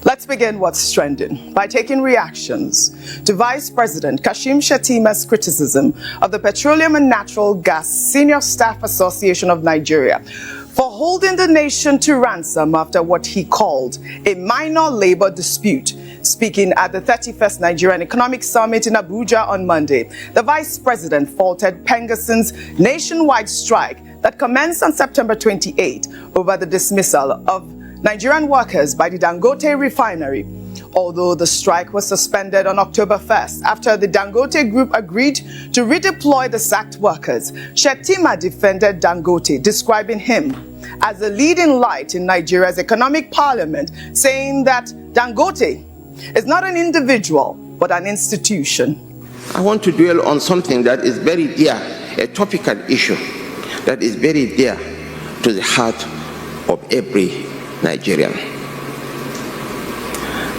Let's begin what's trending by taking reactions to Vice President Kashim Shettima's criticism of the Petroleum and Natural Gas Senior Staff Association of Nigeria for holding the nation to ransom after what he called a minor labor dispute. Speaking at the 31st Nigerian Economic Summit in Abuja on Monday, the Vice President faulted Pengason's nationwide strike that commenced on September 28 over the dismissal of Nigerian workers by the Dangote refinery. Although the strike was suspended on October 1st after the Dangote group agreed to redeploy the sacked workers, Shettima defended Dangote, describing him as a leading light in Nigeria's economic parliament, saying that Dangote is not an individual, but an institution. I want to dwell on something that is very dear, a topical issue that is very dear to the heart of every Nigerian.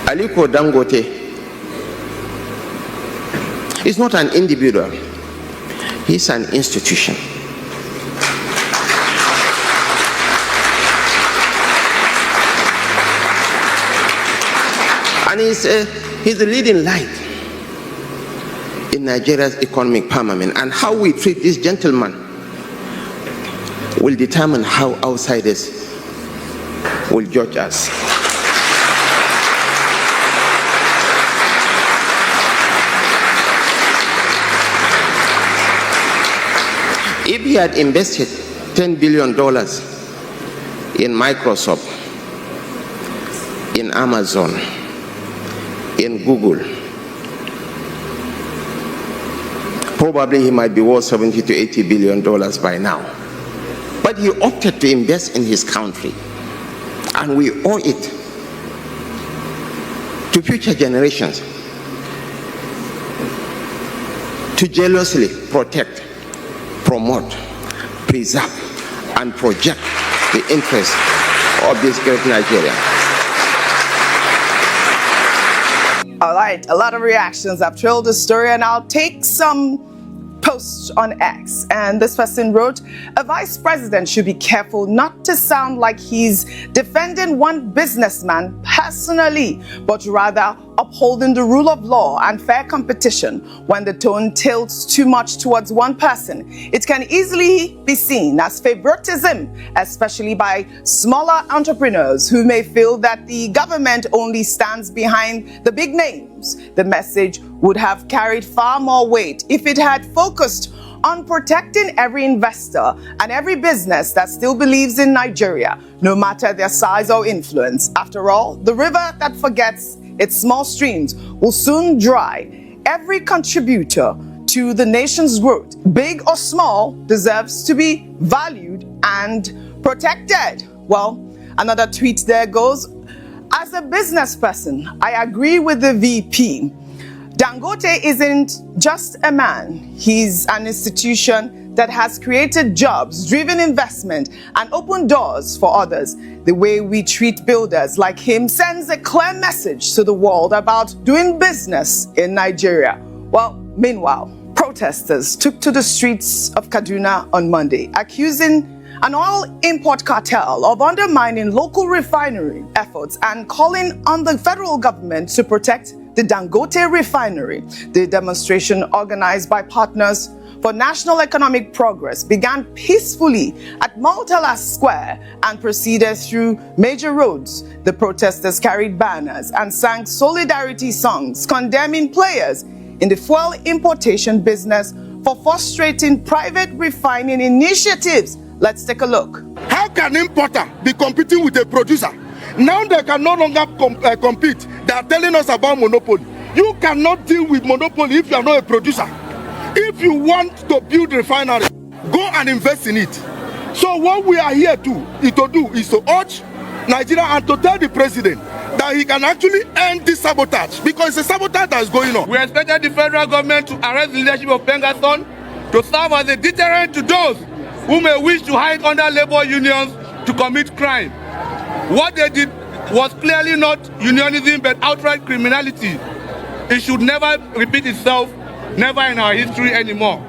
Aliko Dangote is not an individual, he's an institution. And he's a leading light in Nigeria's economic firmament, and how we treat this gentleman will determine how outsiders will judge us. If he had invested $10 billion in Microsoft, in Amazon, in Google, probably he might be worth $70 to $80 billion by now. But he opted to invest in his country, and we owe it to future generations to jealously protect, promote, preserve, and project the interests of this great Nigeria. All right, a lot of reactions have trailed the story, and I'll take some posts on X. And this person wrote, a vice president should be careful not to sound like he's defending one businessman personally, but rather upholding the rule of law and fair competition. When the tone tilts too much towards one person, it can easily be seen as favoritism, especially by smaller entrepreneurs who may feel that the government only stands behind the big names. The message would have carried far more weight if it had focused on protecting every investor and every business that still believes in Nigeria, no matter their size or influence. After all, the river that forgets its small streams will soon dry. Every contributor to the nation's growth, big or small, deserves to be valued and protected. Well, another tweet there goes, as a business person, I agree with the VP. Dangote isn't just a man, he's an institution that has created jobs, driven investment, and opened doors for others. The way we treat builders like him sends a clear message to the world about doing business in Nigeria. Well, meanwhile, protesters took to the streets of Kaduna on Monday, accusing an oil import cartel of undermining local refinery efforts and calling on the federal government to protect the Dangote refinery. The demonstration, organized by Partners for National Economic Progress, began peacefully at Murtala Square and proceeded through major roads. The protesters carried banners and sang solidarity songs condemning players in the fuel importation business for frustrating private refining initiatives. Let's take a look. How can an importer be competing with a producer? Now they can no longer compete. They are telling us about monopoly. You cannot deal with monopoly if you are not a producer. If you want to build refinery, go and invest in it. So what we are here to do is to urge Nigeria and to tell the president that he can actually end this sabotage, because it's a sabotage that is going on. We expected the federal government to arrest the leadership of Pengason to serve as a deterrent to those who may wish to hide under labor unions to commit crime. What they did was clearly not unionism but outright criminality. It should never repeat itself, never in our history anymore.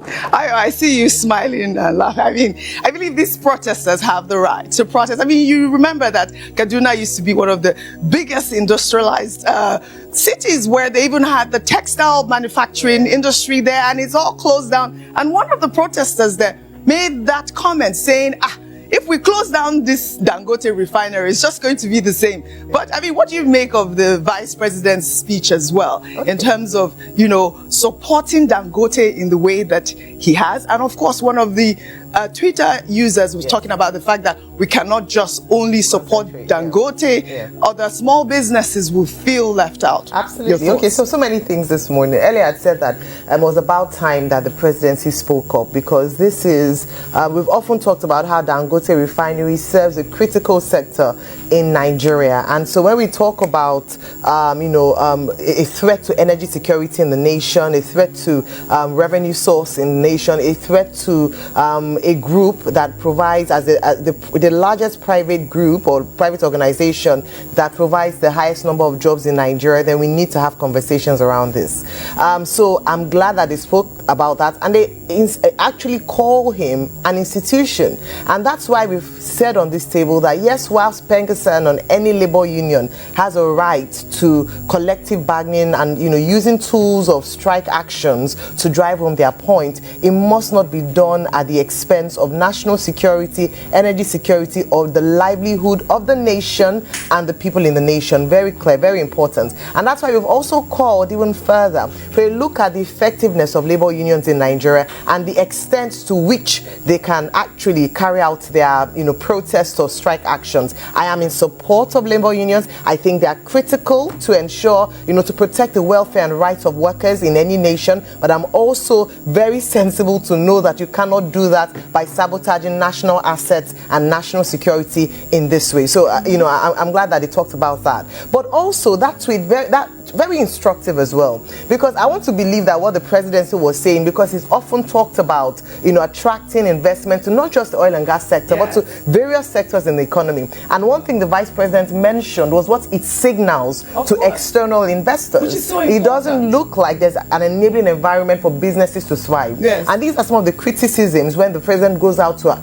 I see you smiling and laughing. I mean, I believe these protesters have the right to protest. I mean, you remember that Kaduna used to be one of the biggest industrialized cities where they even had the textile manufacturing industry there, and it's all closed down. And one of the protesters there made that comment saying, if we close down this Dangote refinery, it's just going to be the same. But I mean, what do you make of the vice president's speech as well, in terms of, supporting Dangote in the way that he has? And of course, one of the Twitter users was talking about the fact that we cannot just only support Dangote. Other small businesses will feel left out. Absolutely. Okay, so many things this morning. Earlier I said that it was about time that the presidency spoke up, because this is, we've often talked about how Dangote refinery serves a critical sector in Nigeria. And so when we talk about, a threat to energy security in the nation, a threat to revenue source in the nation, a threat to a group that provides, as the largest private group or private organization that provides the highest number of jobs in Nigeria, then we need to have conversations around this. So I'm glad that they spoke about that, and they actually call him an institution. And that's why we've said on this table that yes, whilst Pengasan on any labor union has a right to collective bargaining and using tools of strike actions to drive home their point, it must not be done at the expense of national security, energy security, or the livelihood of the nation and the people in the nation. Very clear, very important. And that's why we've also called even further for a look at the effectiveness of labor unions in Nigeria and the extent to which they can actually carry out their protests or strike actions. I am in support of labor unions. I think they are critical to ensure, to protect the welfare and rights of workers in any nation. But I'm also very sensible to know that you cannot do that by sabotaging national assets and national security in this way. So, I'm glad that they talked about that. But also that tweet, very instructive as well, because I want to believe that what the presidency was saying, because he's often talked about, attracting investment to not just the oil and gas sector, but to various sectors in the economy. And one thing the vice president mentioned was what it signals to external investors. Which is so important. It doesn't look like there's an enabling environment for businesses to thrive. Yes. And these are some of the criticisms when the president goes out to,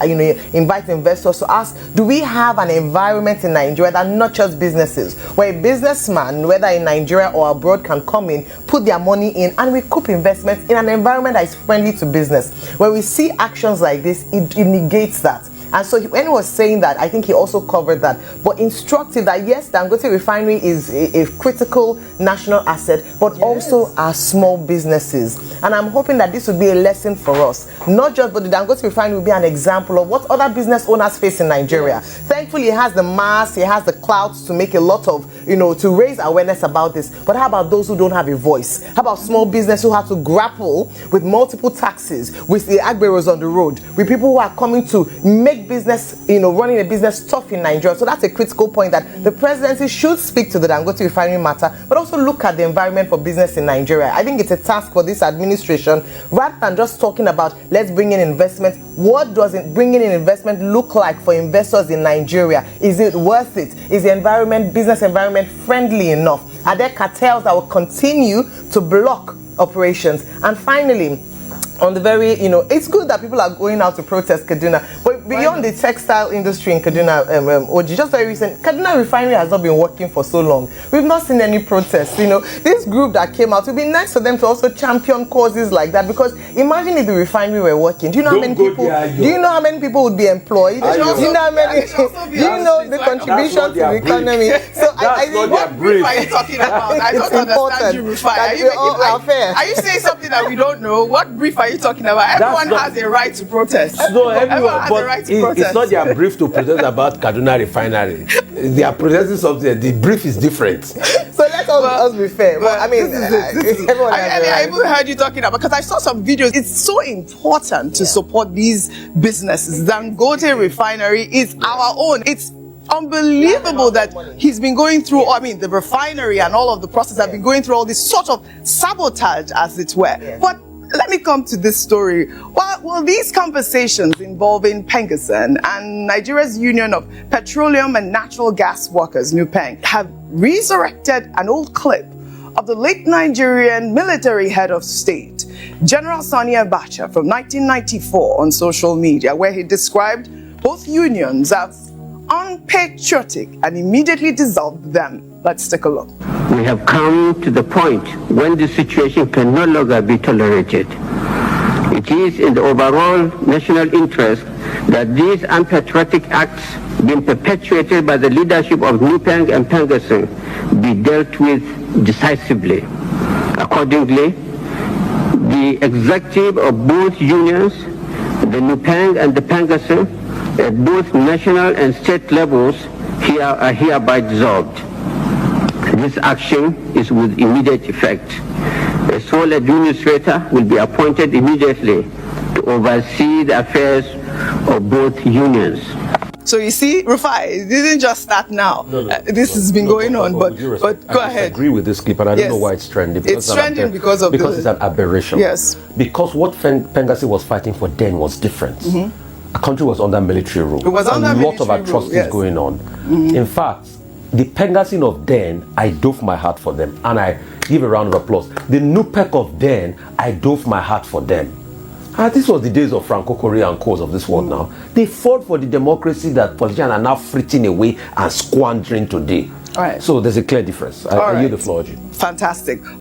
invite investors to ask, do we have an environment in Nigeria that not just businesses, where a businessman, whether in Nigeria or abroad, can come in, put their money in, and recoup investments in an environment that is friendly to business? When we see actions like this, it negates that. And so when he was saying that, I think he also covered that. But instructive that yes, Dangote refinery is a critical national asset, but also our small businesses. And I'm hoping that this would be a lesson for us. Not just, but the Dangote refinery will be an example of what other business owners face in Nigeria. Thankfully, he has the mass, he has the clouds to make a lot of, to raise awareness about this. But how about those who don't have a voice? How about small business who have to grapple with multiple taxes, with the agberos on the road, with people who are coming to make business, running a business tough in Nigeria? So that's a critical point, that the presidency should speak to the Dangote refinery matter, but also look at the environment for business in Nigeria. I think it's a task for this administration, rather than just talking about let's bring in investment. What does bringing in investment look like for investors in Nigeria? Is it worth it? Is the business environment friendly enough? Are there cartels that will continue to block operations? And finally, on the very, it's good that people are going out to protest Kaduna, but beyond the textile industry in Kaduna, Oji, just very recent, Kaduna refinery has not been working for so long. We've not seen any protests. This group that came out, it would be nice for them to also champion causes like that, because imagine if the refinery were working. Do you know how many people? Do you know how many people would be employed? Do you know how many? Do you know the contribution to the economy? So I think what brief are you talking about? I don't understand you, Rufai. Are you saying something that we don't know? What brief are you talking about? Everyone has a right to protest. No, everyone has a right to protest. It's not their brief to protest about Kaduna refinery. They are protesting something. The brief is different. So let us be fair. Well, I mean, I even heard you talking about, because I saw some videos. It's so important to support these businesses. Dangote refinery is our own. It's unbelievable that he's been going through, the refinery and all of the process have been going through all this sort of sabotage, as it were. But let me come to this story. Well, these conversations involving Pengasan and Nigeria's Union of Petroleum and Natural Gas Workers, NUPENG, have resurrected an old clip of the late Nigerian military head of state General Sani Abacha from 1994 on social media, where he described both unions as unpatriotic and immediately dissolved them. Let's take a look. We have come to the point when the situation can no longer be tolerated. It is in the overall national interest that these unpatriotic acts being perpetuated by the leadership of Nupeng and Pengasing be dealt with decisively. Accordingly, the executive of both unions, the Nupeng and the Pengasing, at both national and state levels are hereby dissolved. This action is with immediate effect. A sole administrator will be appointed immediately to oversee the affairs of both unions. So you see, Rufai, it didn't just start now. This has been going on, but go ahead. I agree with this clip, and I don't know why it's trending. It's trending because it's an aberration. Yes. Because what Pengasing was fighting for then was different. A country was under military rule. It was under a lot military of atrocities going on. In fact, the Pengasing of then, I dove my heart for them, and I give a round of applause. The Nupec of then, I dove my heart for them. This was the days of Franco Correa and cause of this world now. They fought for the democracy that politicians are now fritting away and squandering today. All right. So there's a clear difference. I yield the floor, G. Fantastic.